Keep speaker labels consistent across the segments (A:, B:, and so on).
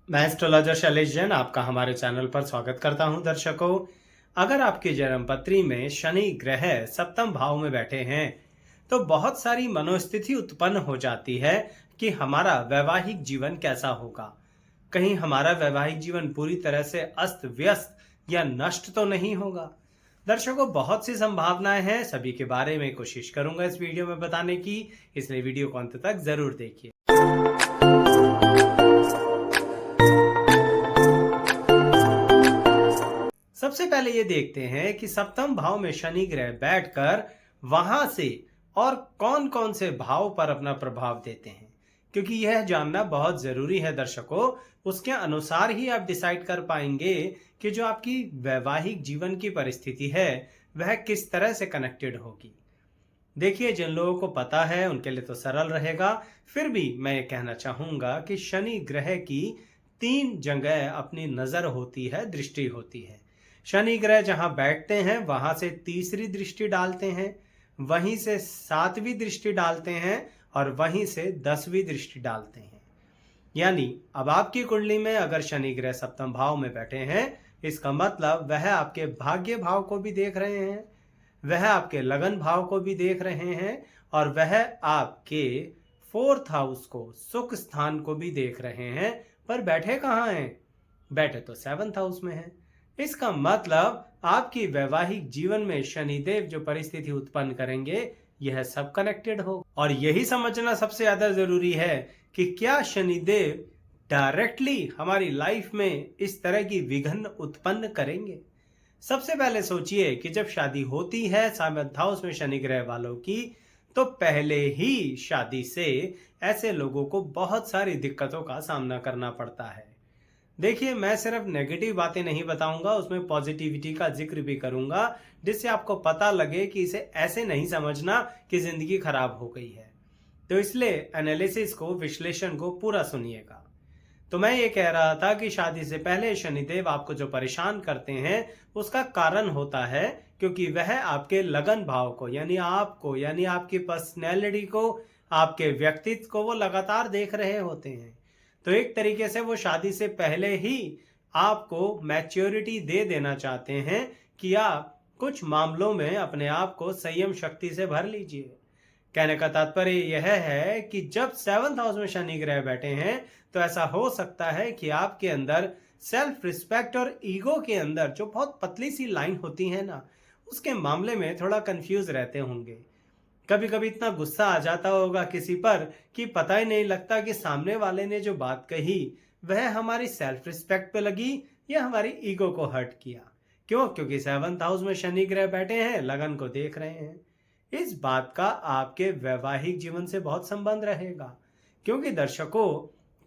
A: मैं एस्ट्रोलॉजर शैलेश जैन आपका हमारे चैनल पर स्वागत करता हूं। दर्शकों, अगर आपकी जन्म पत्री में शनि ग्रह सप्तम भाव में बैठे हैं तो बहुत सारी मनोस्थिति उत्पन्न हो जाती है कि हमारा वैवाहिक जीवन कैसा होगा। कहीं हमारा वैवाहिक जीवन पूरी तरह से अस्त व्यस्त या नष्ट तो नहीं होगा। दर्शकों, बहुत सी संभावनाएं हैं, सभी के बारे में कोशिश करूंगा इस वीडियो में बताने की, इसलिए वीडियो को अंत तक जरूर देखिए। सबसे पहले ये देखते हैं कि सप्तम भाव में शनि ग्रह बैठकर वहां से और कौन कौन से भाव पर अपना प्रभाव देते हैं, क्योंकि यह जानना बहुत जरूरी है दर्शकों। उसके अनुसार ही आप डिसाइड कर पाएंगे कि जो आपकी वैवाहिक जीवन की परिस्थिति है वह किस तरह से कनेक्टेड होगी। देखिए, जिन लोगों को पता है उनके लिए तो सरल रहेगा, फिर भी मैं ये कहना चाहूंगा कि शनि ग्रह की 3 जगह अपनी नजर होती है, दृष्टि होती है। शनि ग्रह जहां बैठते हैं वहां से तीसरी दृष्टि डालते हैं, वहीं से 7वीं दृष्टि डालते हैं और वहीं से 10वीं दृष्टि डालते हैं। यानी अब आपकी कुंडली में अगर शनि ग्रह सप्तम भाव में बैठे हैं, इसका मतलब वह आपके भाग्य भाव को भी देख रहे हैं, वह आपके लगन भाव को भी देख रहे हैं और वह आपके 4th हाउस को, सुख स्थान को भी देख रहे हैं। पर बैठे कहाँ हैं? बैठे तो 7th हाउस में हैं। इसका मतलब आपकी वैवाहिक जीवन में शनिदेव जो परिस्थिति उत्पन्न करेंगे यह सब कनेक्टेड हो, और यही समझना सबसे ज्यादा जरूरी है कि क्या शनिदेव डायरेक्टली हमारी लाइफ में इस तरह की विघ्न उत्पन्न करेंगे। सबसे पहले सोचिए कि जब शादी होती है 7th हाउस में शनि ग्रह वालों की, तो पहले ही शादी से ऐसे लोगों को बहुत सारी दिक्कतों का सामना करना पड़ता है। देखिए, मैं सिर्फ नेगेटिव बातें नहीं बताऊंगा, उसमें पॉजिटिविटी का जिक्र भी करूंगा, जिससे आपको पता लगे कि इसे ऐसे नहीं समझना कि जिंदगी खराब हो गई है। तो इसलिए एनालिसिस को, विश्लेषण को पूरा सुनिएगा। तो मैं ये कह रहा था कि शादी से पहले शनिदेव आपको जो परेशान करते हैं उसका कारण होता है क्योंकि वह आपके लगन भाव को, यानी आपको, यानी आपकी पर्सनैलिटी को, आपके व्यक्तित्व को वो लगातार देख रहे होते हैं। तो एक तरीके से वो शादी से पहले ही आपको मैच्योरिटी दे देना चाहते हैं कि आप कुछ मामलों में अपने आप को संयम शक्ति से भर लीजिए। कहने का तात्पर्य यह है कि जब 7th हाउस में शनि ग्रह बैठे हैं तो ऐसा हो सकता है कि आपके अंदर सेल्फ रिस्पेक्ट और ईगो के अंदर जो बहुत पतली सी लाइन होती है ना, उसके मामले में थोड़ा कंफ्यूज रहते होंगे। कभी कभी इतना गुस्सा आ जाता होगा किसी पर कि पता ही नहीं लगता कि सामने वाले ने जो बात कही वह हमारी सेल्फ रिस्पेक्ट पे लगी या हमारी ईगो को हर्ट किया। क्यों? क्योंकि 7th हाउस में शनि ग्रह बैठे हैं, लगन को देख रहे हैं। इस बात का आपके वैवाहिक जीवन से बहुत संबंध रहेगा, क्योंकि दर्शकों,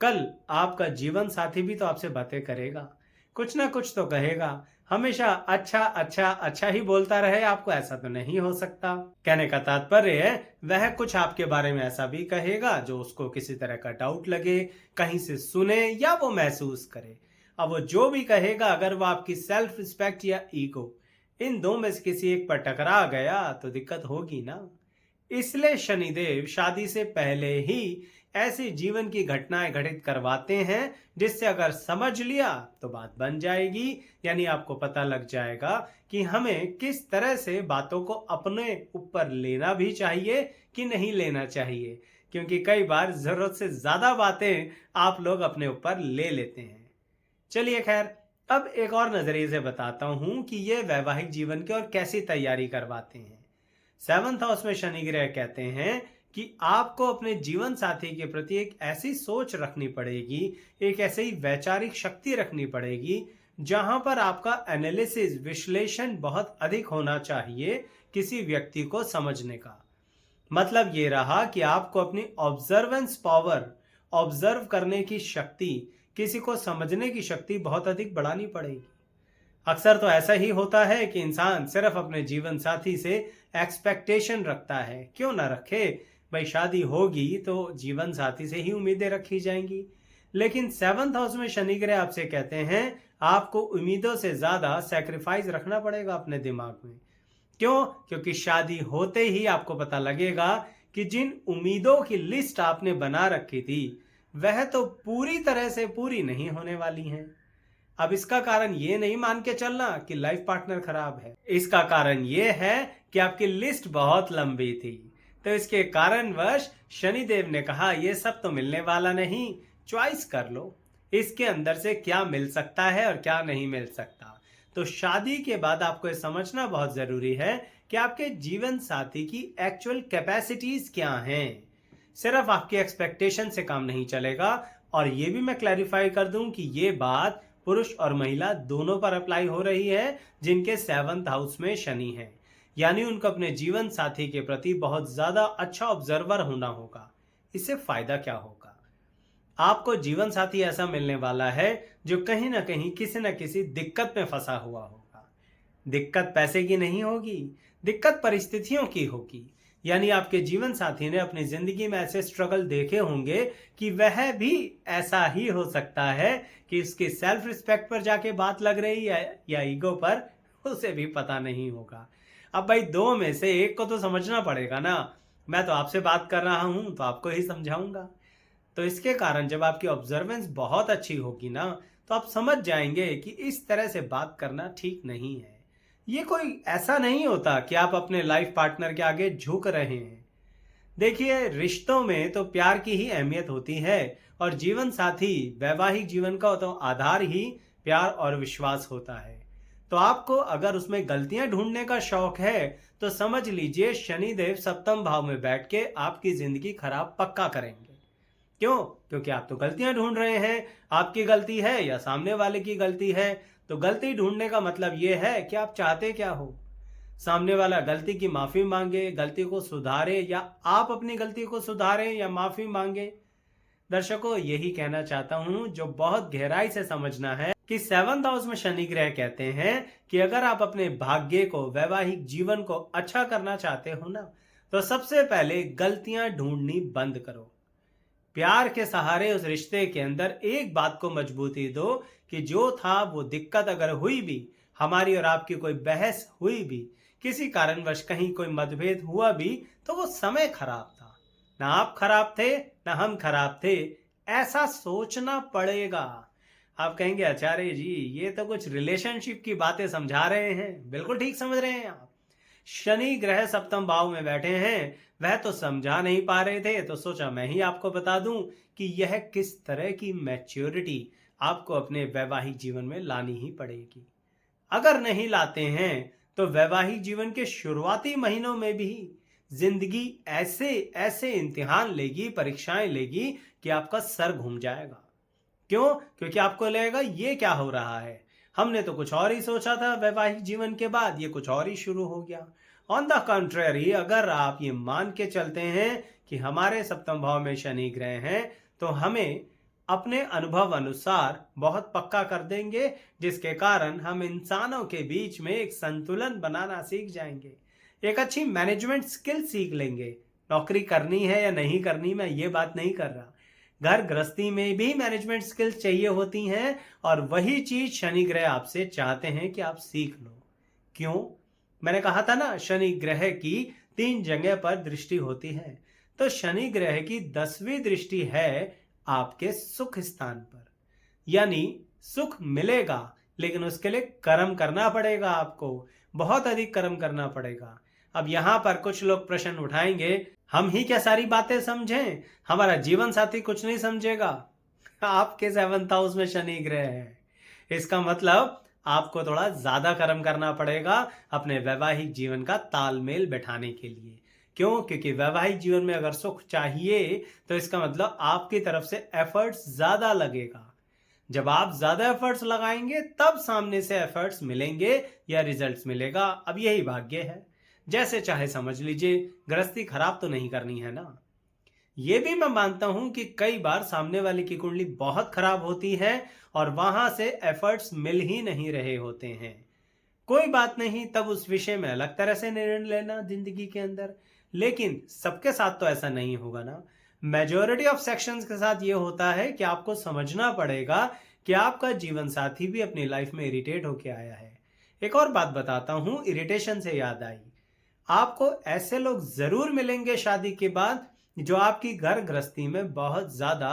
A: कल आपका जीवन साथी भी तो आपसे बातें करेगा, कुछ ना कुछ तो कहेगा। हमेशा अच्छा अच्छा अच्छा ही बोलता रहे आपको, ऐसा तो नहीं हो सकता। कहने का तात्पर्य है वह कुछ आपके बारे में ऐसा भी कहेगा जो उसको किसी तरह का डाउट लगे, कहीं से सुने या वो महसूस करे। अब वो जो भी कहेगा, अगर वो आपकी सेल्फ रिस्पेक्ट या ईगो, इन दो में से किसी एक पर टकरा गया तो दिक्कत होगी ना। इसलिए शनिदेव शादी से पहले ही ऐसी जीवन की घटनाएं घटित करवाते हैं जिससे अगर समझ लिया तो बात बन जाएगी। यानी आपको पता लग जाएगा कि हमें किस तरह से बातों को अपने ऊपर लेना भी चाहिए कि नहीं लेना चाहिए, क्योंकि कई बार जरूरत से ज्यादा बातें आप लोग अपने ऊपर ले लेते हैं। चलिए खैर, अब एक और नजरिए से बताता हूं कि ये वैवाहिक जीवन की और कैसी तैयारी करवाते हैं। 7th हाउस में शनि ग्रह कहते हैं कि आपको अपने जीवन साथी के प्रति एक ऐसी सोच रखनी पड़ेगी, एक ऐसी वैचारिक शक्ति रखनी पड़ेगी जहां पर आपका एनालिसिस, विश्लेषण बहुत अधिक होना चाहिए किसी व्यक्ति को समझने का। मतलब ये रहा कि आपको अपनी ऑब्जर्वेंस पावर, ऑब्जर्व करने की शक्ति, किसी को समझने की शक्ति बहुत अधिक बढ़ानी पड़ेगी। अक्सर तो ऐसा ही होता है कि इंसान सिर्फ अपने जीवन साथी से एक्सपेक्टेशन रखता है। क्यों ना रखे, भाई शादी होगी तो जीवन साथी से ही उम्मीदें रखी जाएंगी। लेकिन 7th हाउस में शनि ग्रह आपसे कहते हैं आपको उम्मीदों से ज्यादा सैक्रिफाइस रखना पड़ेगा अपने दिमाग में। क्यों? क्योंकि शादी होते ही आपको पता लगेगा कि जिन उम्मीदों की लिस्ट आपने बना रखी थी वह तो पूरी तरह से पूरी नहीं होने वाली हैं। अब इसका कारण ये नहीं मान के चलना कि लाइफ पार्टनर खराब है। इसका कारण ये है कि आपकी लिस्ट बहुत लंबी थी। तो इसके कारणवश शनिदेव ने कहा ये सब तो मिलने वाला नहीं, चॉइस कर लो इसके अंदर से क्या मिल सकता है और क्या नहीं मिल सकता। तो शादी के बाद आपको ये समझना बहुत जरूरी है कि आपके जीवन साथी की एक्चुअल कैपेसिटीज क्या हैं। सिर्फ आपकी एक्सपेक्टेशन से काम नहीं चलेगा। और ये भी मैं क्लैरिफाई कर दूं कि ये बात पुरुष और महिला दोनों पर अप्लाई हो रही है जिनके 7th हाउस में शनि है। यानी उनको अपने जीवन साथी के प्रति बहुत ज्यादा अच्छा ऑब्जर्वर होना होगा। इससे फायदा क्या होगा? आपको जीवन साथी ऐसा मिलने वाला है जो कहीं ना कहीं किसी न किसी दिक्कत में फंसा हुआ होगा। दिक्कत पैसे की नहीं होगी, दिक्कत परिस्थितियों की होगी। यानी आपके जीवन साथी ने अपनी जिंदगी में ऐसे स्ट्रगल देखे होंगे कि वह भी ऐसा ही हो सकता है कि उसकी सेल्फ रिस्पेक्ट पर जाके बात लग रही है या ईगो पर, उसे भी पता नहीं होगा। अब भाई दो में से एक को तो समझना पड़ेगा ना। मैं तो आपसे बात कर रहा हूं तो आपको ही समझाऊंगा। तो इसके कारण जब आपकी ऑब्जर्वेंस बहुत अच्छी होगी ना, तो आप समझ जाएंगे कि इस तरह से बात करना ठीक नहीं है। ये कोई ऐसा नहीं होता कि आप अपने लाइफ पार्टनर के आगे झुक रहे हैं। देखिए, रिश्तों में तो प्यार की ही अहमियत होती है और जीवन साथी वैवाहिक जीवन का तो आधार ही प्यार और विश्वास होता है। तो आपको अगर उसमें गलतियां ढूंढने का शौक है तो समझ लीजिए शनिदेव 7th भाव में बैठ के आपकी जिंदगी खराब पक्का करेंगे। क्यों? क्योंकि आप तो गलतियां ढूंढ रहे हैं। आपकी गलती है या सामने वाले की गलती है। तो गलती ढूंढने का मतलब यह है कि आप चाहते क्या हो। सामने वाला गलती की माफी मांगे, गलती को सुधारे, या आप अपनी गलती को सुधारें या माफी मांगे। दर्शकों, यही कहना चाहता हूं जो बहुत गहराई से समझना है कि 7th हाउस में शनि ग्रह कहते हैं कि अगर आप अपने भाग्य को, वैवाहिक जीवन को अच्छा करना चाहते हो ना, तो सबसे पहले गलतियां ढूंढनी बंद करो। प्यार के सहारे उस रिश्ते के अंदर एक बात को मजबूती दो कि जो था वो दिक्कत अगर हुई भी, हमारी और आपकी कोई बहस हुई भी, किसी कारणवश कहीं कोई मतभेद हुआ भी, तो वो समय खराब था। ना आप खराब थे ना हम खराब थे, ऐसा सोचना पड़ेगा। आप कहेंगे आचार्य जी ये तो कुछ रिलेशनशिप की बातें समझा रहे हैं। बिल्कुल ठीक समझ रहे हैं आप। शनि ग्रह 7th भाव में बैठे हैं, वह तो समझा नहीं पा रहे थे तो सोचा मैं ही आपको बता दूं कि यह किस तरह की मैच्योरिटी आपको अपने वैवाहिक जीवन में लानी ही पड़ेगी। अगर नहीं लाते हैं तो वैवाहिक जीवन के शुरुआती महीनों में भी जिंदगी ऐसे ऐसे इम्तिहान लेगी, परीक्षाएं लेगी कि आपका सर घूम जाएगा। क्यों? क्योंकि आपको लगेगा ये क्या हो रहा है, हमने तो कुछ और ही सोचा था, वैवाहिक जीवन के बाद ये कुछ और ही शुरू हो गया। ऑन द कंट्रेरी, अगर आप ये मान के चलते हैं कि हमारे 7th भाव में शनि ग्रह हैं, तो हमें अपने अनुभव अनुसार बहुत पक्का कर देंगे, जिसके कारण हम इंसानों के बीच में एक संतुलन बनाना सीख जाएंगे, एक अच्छी मैनेजमेंट स्किल सीख लेंगे। नौकरी करनी है या नहीं करनी, मैं ये बात नहीं कर रहा। घर गृहस्थी में भी मैनेजमेंट स्किल्स चाहिए होती हैं और वही चीज शनि ग्रह आपसे चाहते हैं कि आप सीख लो। क्यों? मैंने कहा था ना शनि ग्रह की 3 जगह पर दृष्टि होती है। तो शनि ग्रह की 10वीं दृष्टि है आपके सुख स्थान पर। यानी सुख मिलेगा, लेकिन उसके लिए कर्म करना पड़ेगा, आपको बहुत अधिक कर्म करना पड़ेगा। अब यहां पर कुछ लोग प्रश्न उठाएंगे, हम ही क्या सारी बातें समझें, हमारा जीवन साथी कुछ नहीं समझेगा। आपके 7th हाउस में शनि ग्रह है, इसका मतलब आपको थोड़ा ज्यादा कर्म करना पड़ेगा अपने वैवाहिक जीवन का तालमेल बैठाने के लिए। क्यों? क्योंकि वैवाहिक जीवन में अगर सुख चाहिए तो इसका मतलब आपकी तरफ से एफर्ट्स ज्यादा लगेगा। जब आप ज्यादा एफर्ट्स लगाएंगे तब सामने से एफर्ट्स मिलेंगे या रिजल्ट्स मिलेगा। अब यही भाग्य है, जैसे चाहे समझ लीजिए। गृहस्थी खराब तो नहीं करनी है ना। ये भी मैं मानता हूं कि कई बार सामने वाले की कुंडली बहुत खराब होती है और वहां से एफर्ट्स मिल ही नहीं रहे होते हैं। कोई बात नहीं, तब उस विषय में अलग तरह से निर्णय लेना जिंदगी के अंदर। लेकिन सबके साथ तो ऐसा नहीं होगा ना। मेजॉरिटी ऑफ सेक्शंस के साथ ये होता है कि आपको समझना पड़ेगा कि आपका जीवन साथी भी अपनी लाइफ में इरिटेट होके आया है। एक और बात बताता हूं, इरिटेशन से याद आई, आपको ऐसे लोग जरूर मिलेंगे शादी के बाद जो आपकी घर गृहस्थी में बहुत ज्यादा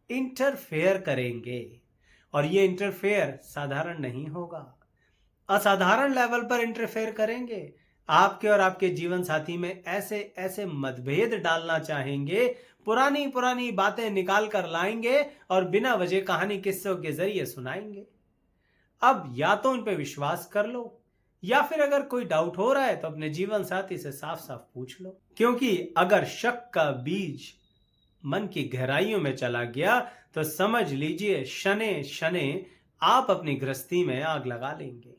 A: इंटरफेयर करेंगे। और ये इंटरफेयर साधारण नहीं होगा, असाधारण लेवल पर इंटरफेयर करेंगे। आपके और आपके जीवन साथी में ऐसे ऐसे मतभेद डालना चाहेंगे, पुरानी पुरानी बातें निकाल कर लाएंगे और बिना वजह कहानी किस्सों के जरिए सुनाएंगे। अब या तो उन पे विश्वास कर लो, या फिर अगर कोई डाउट हो रहा है तो अपने जीवन साथी से साफ साफ पूछ लो। क्योंकि अगर शक का बीज मन की गहराइयों में चला गया तो समझ लीजिए शने शने आप अपनी गृहस्थी में आग लगा लेंगे।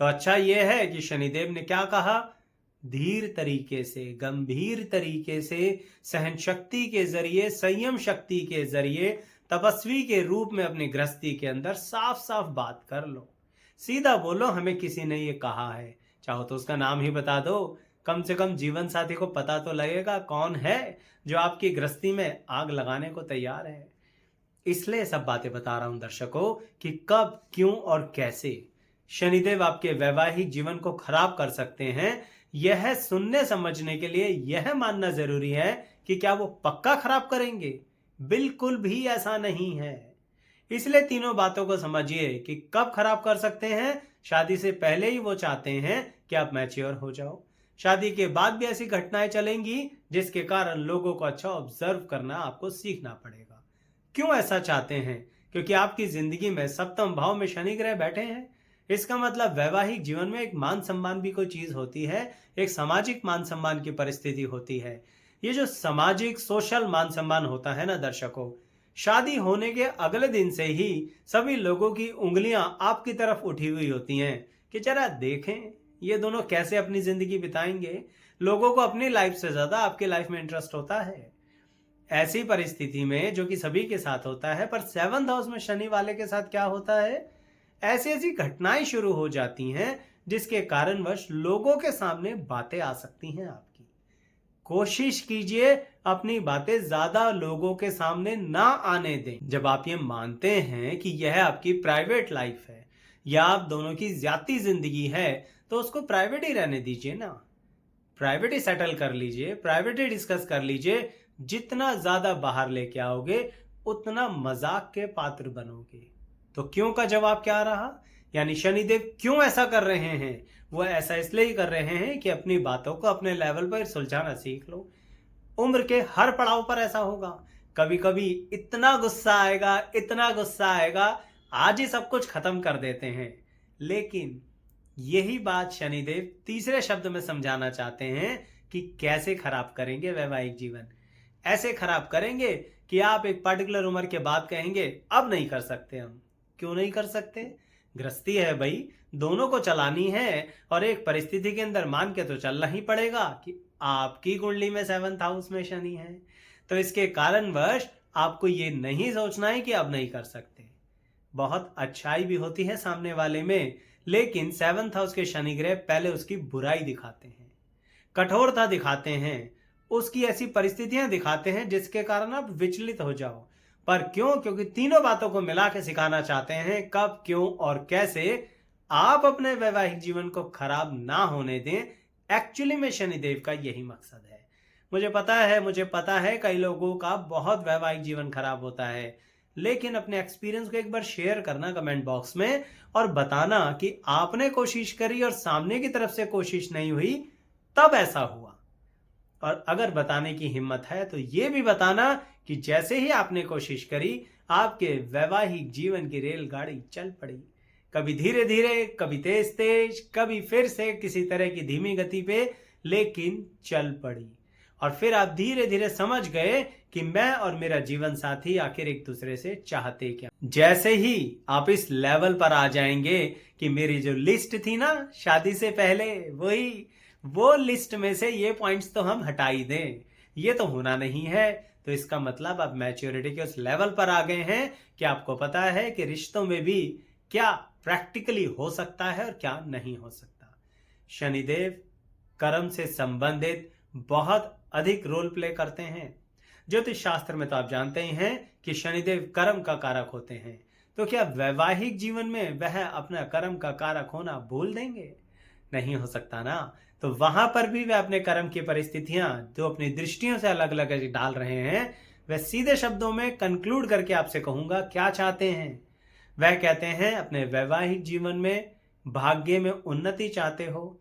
A: तो अच्छा यह है कि शनिदेव ने क्या कहा, धीर तरीके से, गंभीर तरीके से, सहन शक्ति के जरिए, संयम शक्ति के जरिए, तपस्वी के रूप में अपनी गृहस्थी के अंदर साफ साफ बात कर लो। सीधा बोलो, हमें किसी ने ये कहा है, चाहो तो उसका नाम ही बता दो। कम से कम जीवन साथी को पता तो लगेगा कौन है जो आपकी गृहस्थी में आग लगाने को तैयार है। इसलिए सब बातें बता रहा हूं दर्शकों कि कब, क्यों और कैसे शनिदेव आपके वैवाहिक जीवन को खराब कर सकते हैं। यह सुनने समझने के लिए यह मानना जरूरी है कि क्या वो पक्का खराब करेंगे। बिल्कुल भी ऐसा नहीं है। इसलिए तीनों बातों को समझिए कि कब खराब कर सकते हैं। शादी से पहले ही वो चाहते हैं कि आप मैच्योर हो जाओ। शादी के बाद भी ऐसी घटनाएं चलेंगी जिसके कारण लोगों को अच्छा ऑब्जर्व करना आपको सीखना पड़ेगा। क्यों ऐसा चाहते हैं? क्योंकि आपकी जिंदगी में सप्तम भाव में शनि ग्रह बैठे हैं। इसका मतलब वैवाहिक जीवन में एक मान सम्मान भी कोई चीज होती है, एक सामाजिक मान सम्मान की परिस्थिति होती है। ये जो सामाजिक सोशल मान सम्मान होता है ना दर्शकों, शादी होने के अगले दिन से ही सभी लोगों की उंगलियां आपकी तरफ उठी हुई होती हैं कि जरा देखें ये दोनों कैसे अपनी जिंदगी बिताएंगे। लोगों को अपनी लाइफ से ज्यादा आपकी लाइफ में इंटरेस्ट होता है। ऐसी परिस्थिति में जो कि सभी के साथ होता है, पर 7th हाउस में शनि वाले के साथ क्या होता है, ऐसी ऐसी घटनाएं शुरू हो जाती हैं जिसके कारणवश लोगों के सामने बातें आ सकती हैं आपकी। कोशिश कीजिए अपनी बातें ज्यादा लोगों के सामने ना आने दें। जब आप ये मानते हैं कि यह आपकी प्राइवेट लाइफ है या आप दोनों की ज्यादा जिंदगी है, तो उसको प्राइवेट ही रहने दीजिए ना। प्राइवेट ही सेटल कर लीजिए, प्राइवेट ही डिस्कस कर लीजिए। जितना ज्यादा बाहर लेके आओगे उतना मजाक के पात्र बनोगे। तो क्यों का जवाब क्या रहा, यानी शनिदेव क्यों ऐसा कर रहे हैं? वो ऐसा इसलिए ही कर रहे हैं कि अपनी बातों को अपने लेवल पर सुलझाना सीख लो। उम्र के हर पड़ाव पर ऐसा होगा। कभी कभी इतना गुस्सा आएगा, इतना गुस्सा आएगा, आज ही सब कुछ खत्म कर देते हैं। लेकिन यही बात शनिदेव तीसरे शब्द में समझाना चाहते हैं कि कैसे खराब करेंगे वैवाहिक जीवन। ऐसे खराब करेंगे कि आप एक पर्टिकुलर उम्र के बाद कहेंगे अब नहीं कर सकते हम। क्यों नहीं कर सकते? गृहस्थी है भाई, दोनों को चलानी है और एक परिस्थिति के अंदर मान के तो चलना ही पड़ेगा कि आपकी कुंडली में 7th हाउस में शनि है। तो इसके कारणवश आपको ये नहीं सोचना है कि अब नहीं कर सकते। बहुत अच्छाई भी होती है सामने वाले में, लेकिन 7th हाउस के शनि ग्रह पहले उसकी बुराई दिखाते हैं, कठोरता दिखाते हैं, उसकी ऐसी परिस्थितियां दिखाते हैं जिसके कारण आप विचलित हो जाओ। पर क्यों? क्योंकि तीनों बातों को मिला के सिखाना चाहते हैं कब, क्यों और कैसे आप अपने वैवाहिक जीवन को खराब ना होने दें। एक्चुअली में शनिदेव का यही मकसद है। मुझे पता है कई लोगों का बहुत वैवाहिक जीवन खराब होता है, लेकिन अपने एक्सपीरियंस को एक बार शेयर करना कमेंट बॉक्स में और बताना कि आपने कोशिश करी और सामने की तरफ से कोशिश नहीं हुई तब ऐसा हुआ। और अगर बताने की हिम्मत है तो ये भी बताना कि जैसे ही आपने कोशिश करी आपके वैवाहिक जीवन की रेलगाड़ी चल पड़ी। कभी धीरे धीरे, कभी तेज तेज, कभी फिर से किसी तरह की धीमी गति पे, लेकिन चल पड़ी। और फिर आप धीरे धीरे समझ गए कि मैं और मेरा जीवन साथी आखिर एक दूसरे से चाहते क्या। जैसे ही आप इस लेवल पर आ जाएंगे कि मेरी जो लिस्ट थी ना शादी से पहले, वो लिस्ट में से ये पॉइंट्स तो हम हटा ही दें, ये तो होना नहीं है, तो इसका मतलब आप मैच्योरिटी के उस लेवल पर आ गए हैं कि आपको पता है कि रिश्तों में भी क्या प्रैक्टिकली हो सकता है और क्या नहीं हो सकता। शनिदेव कर्म से संबंधित बहुत अधिक रोल प्ले करते हैं। ज्योतिष शास्त्र में तो आप जानते ही हैं कि शनिदेव कर्म का कारक होते हैं। तो क्या वैवाहिक जीवन में वह अपना कर्म का कारक होना भूल देंगे? नहीं हो सकता ना। तो वहां पर भी वे अपने कर्म की परिस्थितियां जो अपनी दृष्टियों से अलग अलग डाल रहे हैं, वह सीधे शब्दों में कंक्लूड करके आपसे कहूंगा क्या चाहते हैं। वह कहते हैं अपने वैवाहिक जीवन में भाग्य में उन्नति चाहते हो,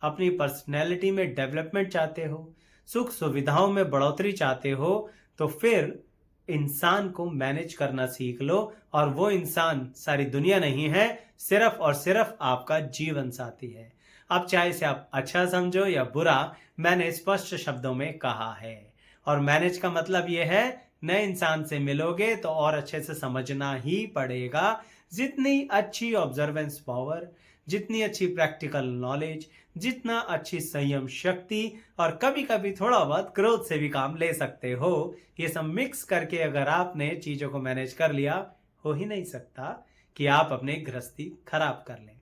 A: अपनी पर्सनैलिटी में डेवलपमेंट चाहते हो, सुख सुविधाओं में बढ़ोतरी चाहते हो, तो फिर इंसान को मैनेज करना सीख लो। और वो इंसान सारी दुनिया नहीं है, सिर्फ और सिर्फ आपका जीवन साथी है। अब चाहे इसे आप अच्छा समझो या बुरा, मैंने स्पष्ट शब्दों में कहा है। और मैनेज का मतलब यह है, नए इंसान से मिलोगे तो और अच्छे से समझना ही पड़ेगा। जितनी अच्छी ऑब्जर्वेंस पावर, जितनी अच्छी प्रैक्टिकल नॉलेज, जितना अच्छी संयम शक्ति और कभी कभी थोड़ा बहुत क्रोध से भी काम ले सकते हो, ये सब मिक्स करके अगर आपने चीजों को मैनेज कर लिया, हो ही नहीं सकता कि आप अपनी गृहस्थी खराब कर लें।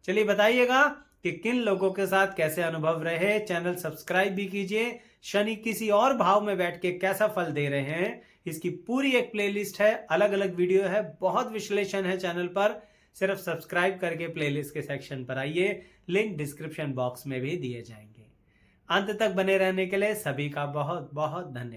A: चलिए बताइएगा कि किन लोगों के साथ कैसे अनुभव रहे। चैनल सब्सक्राइब भी कीजिए। शनि किसी और भाव में बैठ के कैसा फल दे रहे हैं, इसकी पूरी एक प्लेलिस्ट है, अलग अलग वीडियो है, बहुत विश्लेषण है चैनल पर। सिर्फ सब्सक्राइब करके प्लेलिस्ट के सेक्शन पर आइए, लिंक डिस्क्रिप्शन बॉक्स में भी दिए जाएंगे। अंत तक बने रहने के लिए सभी का बहुत बहुत धन्यवाद।